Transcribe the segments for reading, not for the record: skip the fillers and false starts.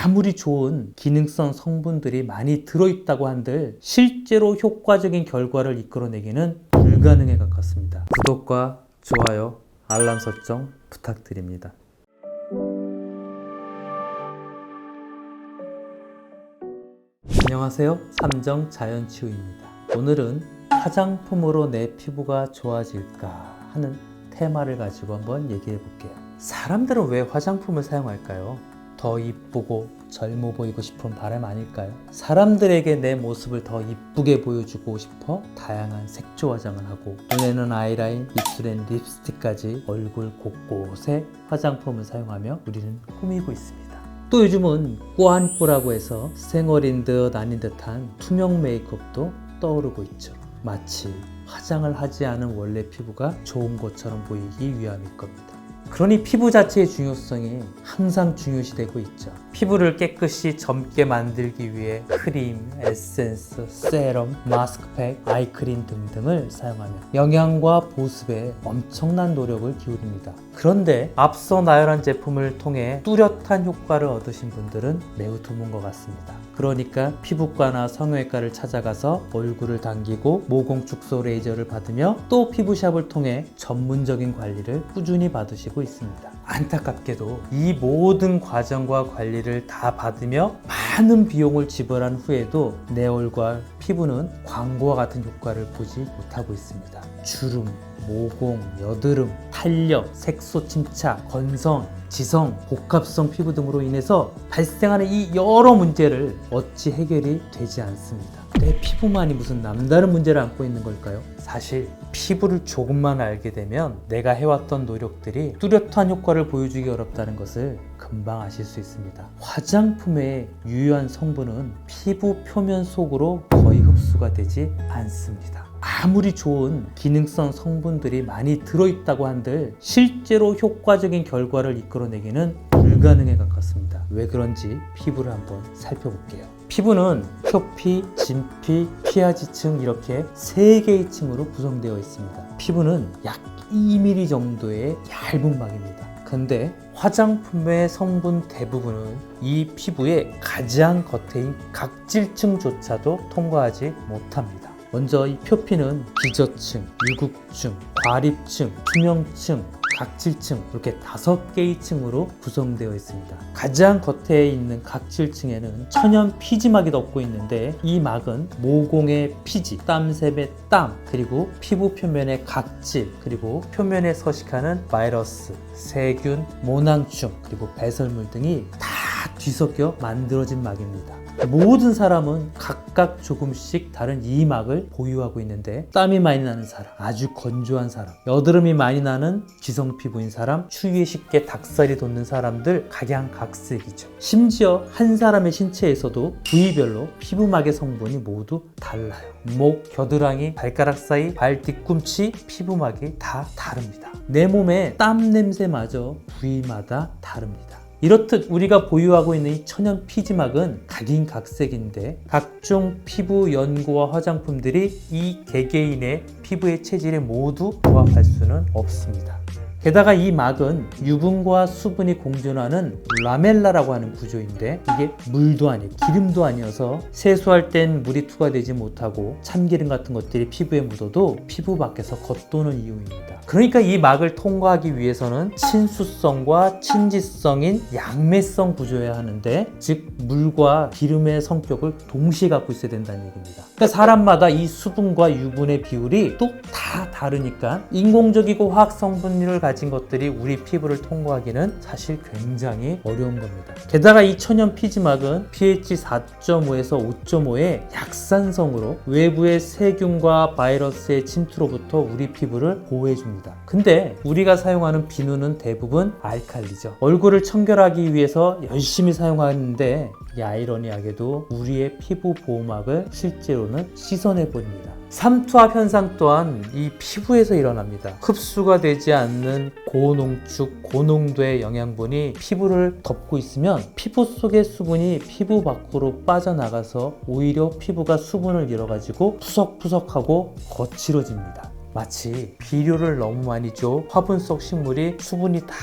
아무리 좋은 기능성 성분들이 많이 들어있다고 한들 실제로 효과적인 결과를 이끌어내기는 불가능에 가깝습니다. 구독과 좋아요, 알람 설정 부탁드립니다. 안녕하세요. 삼정 자연치유입니다. 오늘은 화장품으로 내 피부가 좋아질까 하는 테마를 가지고 한번 얘기해 볼게요. 사람들은 왜 화장품을 사용할까요? 더 이쁘고 젊어 보이고 싶은 바람 아닐까요? 사람들에게 내 모습을 더 이쁘게 보여주고 싶어 다양한 색조 화장을 하고, 눈에는 아이라인, 입술엔 립스틱까지 얼굴 곳곳에 화장품을 사용하며 우리는 꾸미고 있습니다. 또 요즘은 꾸안꾸라고 해서 생얼인 듯 아닌 듯한 투명 메이크업도 떠오르고 있죠. 마치 화장을 하지 않은 원래 피부가 좋은 것처럼 보이기 위함일 겁니다. 그러니 피부 자체의 중요성이 항상 중요시되고 있죠. 피부를 깨끗이 젊게 만들기 위해 크림, 에센스, 세럼, 마스크팩, 아이크림 등등을 사용하며 영양과 보습에 엄청난 노력을 기울입니다. 그런데 앞서 나열한 제품을 통해 뚜렷한 효과를 얻으신 분들은 매우 드문 것 같습니다. 그러니까 피부과나 성형외과를 찾아가서 얼굴을 당기고 모공 축소 레이저를 받으며 또 피부샵을 통해 전문적인 관리를 꾸준히 받으시고 있습니다. 안타깝게도 이 모든 과정과 관리를 다 받으며 많은 비용을 지불한 후에도 내 얼굴 피부는 광고와 같은 효과를 보지 못하고 있습니다. 주름, 모공, 여드름, 탄력, 색소 침착, 건성, 지성, 복합성 피부 등으로 인해서 발생하는 이 여러 문제를 어찌 해결이 되지 않습니다. 내 피부만이 무슨 남다른 문제를 안고 있는 걸까요? 사실 피부를 조금만 알게 되면 내가 해왔던 노력들이 뚜렷한 효과를 보여주기 어렵다는 것을 금방 아실 수 있습니다. 화장품의 유효한 성분은 피부 표면 속으로 거의 흡수가 되지 않습니다. 아무리 좋은 기능성 성분들이 많이 들어있다고 한들 실제로 효과적인 결과를 이끌어내기는 불가능에 가깝습니다. 왜 그런지 피부를 한번 살펴볼게요. 피부는 표피, 진피, 피하지층 이렇게 3개의 층으로 구성되어 있습니다. 피부는 약 2mm 정도의 얇은 막입니다. 근데 화장품의 성분 대부분은 이 피부의 가장 겉에인 각질층조차도 통과하지 못합니다. 먼저 이 표피는 기저층, 유국층, 과립층, 투명층, 각질층 이렇게 5개의 층으로 구성되어 있습니다. 가장 겉에 있는 각질층에는 천연 피지막이 덮고 있는데 이 막은 모공의 피지, 땀샘의 땀, 그리고 피부 표면의 각질, 그리고 표면에 서식하는 바이러스, 세균, 모낭충, 그리고 배설물 등이 다 뒤섞여 만들어진 막입니다. 모든 사람은 각각 조금씩 다른 이 막을 보유하고 있는데, 땀이 많이 나는 사람, 아주 건조한 사람, 여드름이 많이 나는 기성 피부인 사람, 추위에 쉽게 닭살이 돋는 사람들 각양각색이죠. 심지어 한 사람의 신체에서도 부위별로 피부막의 성분이 모두 달라요. 목, 겨드랑이, 발가락 사이, 발 뒤꿈치 피부막이 다 다릅니다. 내 몸의 땀 냄새마저 부위마다 다릅니다. 이렇듯 우리가 보유하고 있는 이 천연 피지막은 각인각색인데 각종 피부 연고와 화장품들이 이 개개인의 피부의 체질에 모두 부합할 수는 없습니다. 게다가 이 막은 유분과 수분이 공존하는 라멜라라고 하는 구조인데, 이게 물도 아니고 기름도 아니어서 세수할 땐 물이 투과되지 못하고 참기름 같은 것들이 피부에 묻어도 피부 밖에서 겉도는 이유입니다. 그러니까 이 막을 통과하기 위해서는 친수성과 친지성인 양매성 구조여야 하는데, 즉 물과 기름의 성격을 동시에 갖고 있어야 된다는 얘기입니다. 그러니까 사람마다 이 수분과 유분의 비율이 또 다 다르니까 인공적이고 화학 성분을 가진 것들이 우리 피부를 통과하기는 사실 굉장히 어려운 겁니다. 게다가 이 천연 피지막은 pH 4.5에서 5.5의 약산성으로 외부의 세균과 바이러스의 침투로부터 우리 피부를 보호해줍니다. 근데 우리가 사용하는 비누는 대부분 알칼리죠. 얼굴을 청결하기 위해서 열심히 사용하는데, 이 아이러니하게도 우리의 피부 보호막을 실제로는 씻어내버립니다. 삼투압 현상 또한 이 피부에서 일어납니다. 흡수가 되지 않는 고농축, 고농도의 영양분이 피부를 덮고 있으면 피부 속의 수분이 피부 밖으로 빠져나가서 오히려 피부가 수분을 잃어가지고 푸석푸석하고 거칠어집니다. 마치 비료를 너무 많이 줘 화분 속 식물이 수분이 다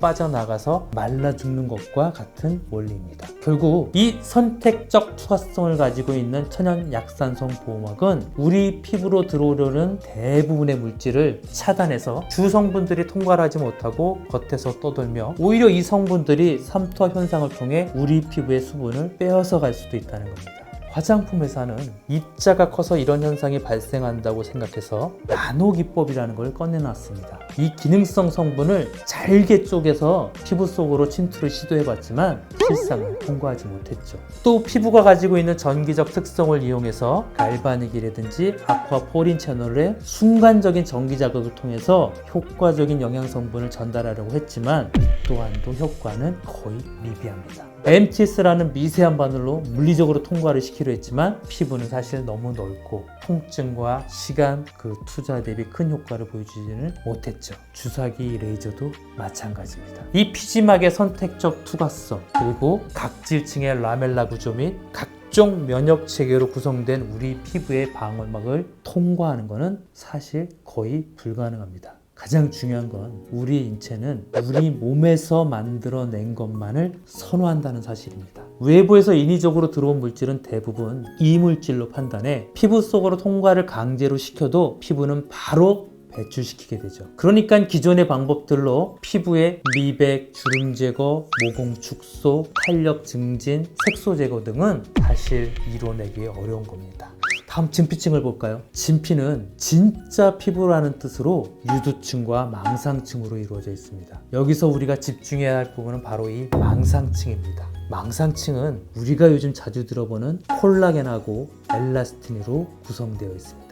빠져나가서 말라 죽는 것과 같은 원리입니다. 결국 이 선택적 투과성을 가지고 있는 천연 약산성 보호막은 우리 피부로 들어오려는 대부분의 물질을 차단해서 주 성분들이 통과를 하지 못하고 겉에서 떠돌며 오히려 이 성분들이 삼투압 현상을 통해 우리 피부의 수분을 빼앗아 갈 수도 있다는 겁니다. 화장품 회사는 입자가 커서 이런 현상이 발생한다고 생각해서 나노 기법이라는 걸 꺼내놨습니다. 이 기능성 성분을 잘게 쪼개서 피부 속으로 침투를 시도해봤지만 실상은 통과하지 못했죠. 또 피부가 가지고 있는 전기적 특성을 이용해서 갈바닉이라든지 아쿠아포린 채널의 순간적인 전기 자극을 통해서 효과적인 영양 성분을 전달하려고 했지만 이 또한도 효과는 거의 미비합니다. MTS라는 미세한 바늘로 물리적으로 통과를 시키려 했지만 피부는 사실 너무 넓고 통증과 시간 그 투자 대비 큰 효과를 보여주지는 못했죠. 주사기 레이저도 마찬가지입니다. 이 피지막의 선택적 투과성 그리고 각질층의 라멜라 구조 및 각종 면역 체계로 구성된 우리 피부의 방어막을 통과하는 것은 사실 거의 불가능합니다. 가장 중요한 건 우리 인체는 우리 몸에서 만들어낸 것만을 선호한다는 사실입니다. 외부에서 인위적으로 들어온 물질은 대부분 이물질로 판단해 피부 속으로 통과를 강제로 시켜도 피부는 바로 배출시키게 되죠. 그러니까 기존의 방법들로 피부의 미백, 주름 제거, 모공 축소, 탄력 증진, 색소 제거 등은 사실 이뤄내기 어려운 겁니다. 다음 진피층을 볼까요? 진피는 진짜 피부라는 뜻으로 유두층과 망상층으로 이루어져 있습니다. 여기서 우리가 집중해야 할 부분은 바로 이 망상층입니다. 망상층은 우리가 요즘 자주 들어보는 콜라겐하고 엘라스틴으로 구성되어 있습니다.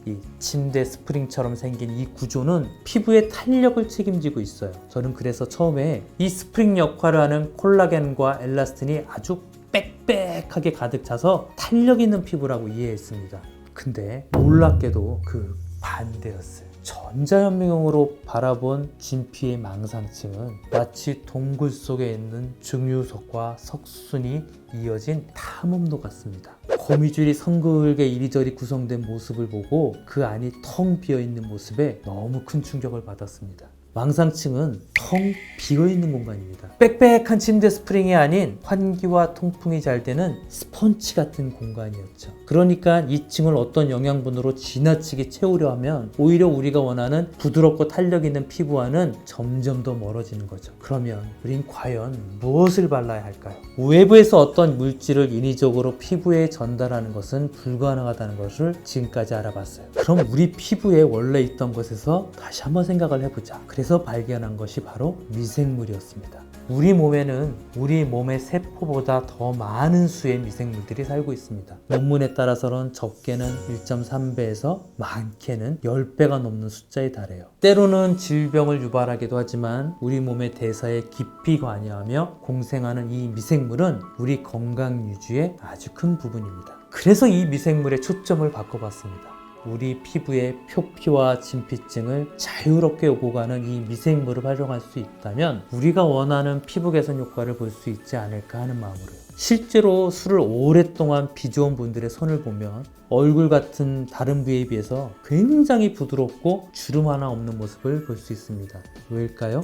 이 침대 스프링처럼 생긴 이 구조는 피부의 탄력을 책임지고 있어요. 저는 그래서 처음에 이 스프링 역할을 하는 콜라겐과 엘라스틴이 아주 빽빽하게 가득 차서 탄력 있는 피부라고 이해했습니다. 근데 놀랍게도 그 반대였어요. 전자현미경으로 바라본 진피의 망상층은 마치 동굴 속에 있는 증유석과 석순이 이어진 탐험로 같습니다. 거미줄이 성글게 이리저리 구성된 모습을 보고 그 안이 텅 비어있는 모습에 너무 큰 충격을 받았습니다. 망상층은 텅 비어있는 공간입니다. 빽빽한 침대 스프링이 아닌 환기와 통풍이 잘 되는 스펀지 같은 공간이었죠. 그러니까 이 층을 어떤 영양분으로 지나치게 채우려 하면 오히려 우리가 원하는 부드럽고 탄력 있는 피부와는 점점 더 멀어지는 거죠. 그러면 우린 과연 무엇을 발라야 할까요? 외부에서 어떤 물질을 인위적으로 피부에 전달하는 것은 불가능하다는 것을 지금까지 알아봤어요. 그럼 우리 피부에 원래 있던 것에서 다시 한번 생각을 해보자. 그래서 발견한 것이 바로 미생물이었습니다. 우리 몸에는 우리 몸의 세포보다 더 많은 수의 미생물들이 살고 있습니다. 논문에 따라서는 적게는 1.3배에서 많게는 10배가 넘는 숫자에 달해요. 때로는 질병을 유발하기도 하지만 우리 몸의 대사에 깊이 관여하며 공생하는 이 미생물은 우리 건강 유지에 아주 큰 부분입니다. 그래서 이 미생물의 초점을 바꿔봤습니다. 우리 피부의 표피와 진피층을 자유롭게 오고 가는 이 미생물을 활용할 수 있다면 우리가 원하는 피부 개선 효과를 볼 수 있지 않을까 하는 마음으로요. 실제로 술을 오랫동안 비좋은 분들의 손을 보면 얼굴 같은 다른 부위에 비해서 굉장히 부드럽고 주름 하나 없는 모습을 볼 수 있습니다. 왜일까요?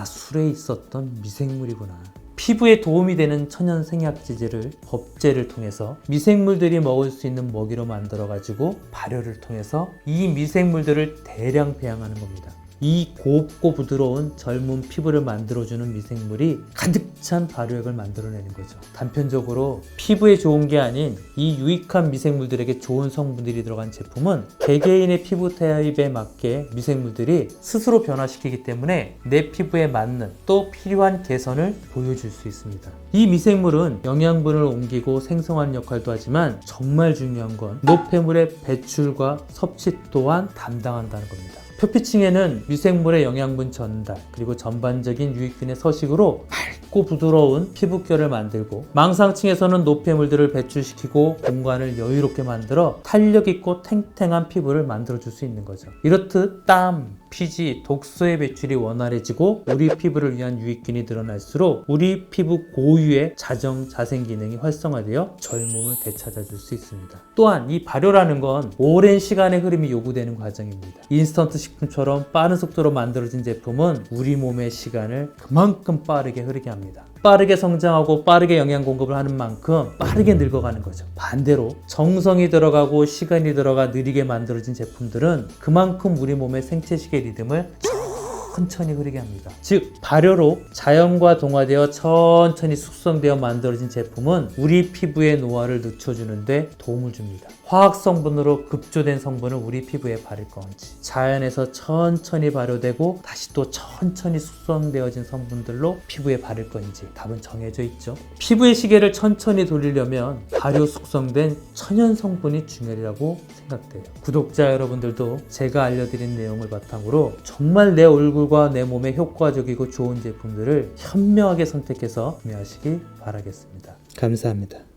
술에 있었던 미생물이구나. 피부에 도움이 되는 천연 생약지제를 법제를 통해서 미생물들이 먹을 수 있는 먹이로 만들어 가지고 발효를 통해서 이 미생물들을 대량 배양하는 겁니다. 이 곱고 부드러운 젊은 피부를 만들어주는 미생물이 가득 찬 발효액을 만들어내는 거죠. 단편적으로 피부에 좋은 게 아닌 이 유익한 미생물들에게 좋은 성분들이 들어간 제품은 개개인의 피부 타입에 맞게 미생물들이 스스로 변화시키기 때문에 내 피부에 맞는 또 필요한 개선을 보여줄 수 있습니다. 이 미생물은 영양분을 옮기고 생성하는 역할도 하지만 정말 중요한 건 노폐물의 배출과 섭취 또한 담당한다는 겁니다. 표피층에는 미생물의 영양분 전달, 그리고 전반적인 유익균의 서식으로 맑고 부드러운 피부결을 만들고, 망상층에서는 노폐물들을 배출시키고 공간을 여유롭게 만들어 탄력 있고 탱탱한 피부를 만들어줄 수 있는 거죠. 이렇듯 땀, 피지, 독소의 배출이 원활해지고 우리 피부를 위한 유익균이 늘어날수록 우리 피부 고유의 자생 기능이 활성화되어 젊음을 되찾아줄 수 있습니다. 또한 이 발효라는 건 오랜 시간의 흐름이 요구되는 과정입니다. 인스턴트 식품처럼 빠른 속도로 만들어진 제품은 우리 몸의 시간을 그만큼 빠르게 흐르게 합니다. 빠르게 성장하고 빠르게 영양 공급을 하는 만큼 빠르게 늙어가는 거죠. 반대로 정성이 들어가고 시간이 들어가 느리게 만들어진 제품들은 그만큼 우리 몸의 생체식의 리듬을 천천히 흐르게 합니다. 즉 발효로 자연과 동화되어 천천히 숙성되어 만들어진 제품은 우리 피부의 노화를 늦춰주는데 도움을 줍니다. 화학 성분으로 급조된 성분을 우리 피부에 바를 건지, 자연에서 천천히 발효되고 다시 또 천천히 숙성되어진 성분들로 피부에 바를 건지 답은 정해져 있죠. 피부의 시계를 천천히 돌리려면 발효 숙성된 천연 성분이 중요하다고 생각돼요. 구독자 여러분들도 제가 알려드린 내용을 바탕으로 정말 내 얼굴과 내 몸에 효과적이고 좋은 제품들을 현명하게 선택해서 구매하시기 바라겠습니다. 감사합니다.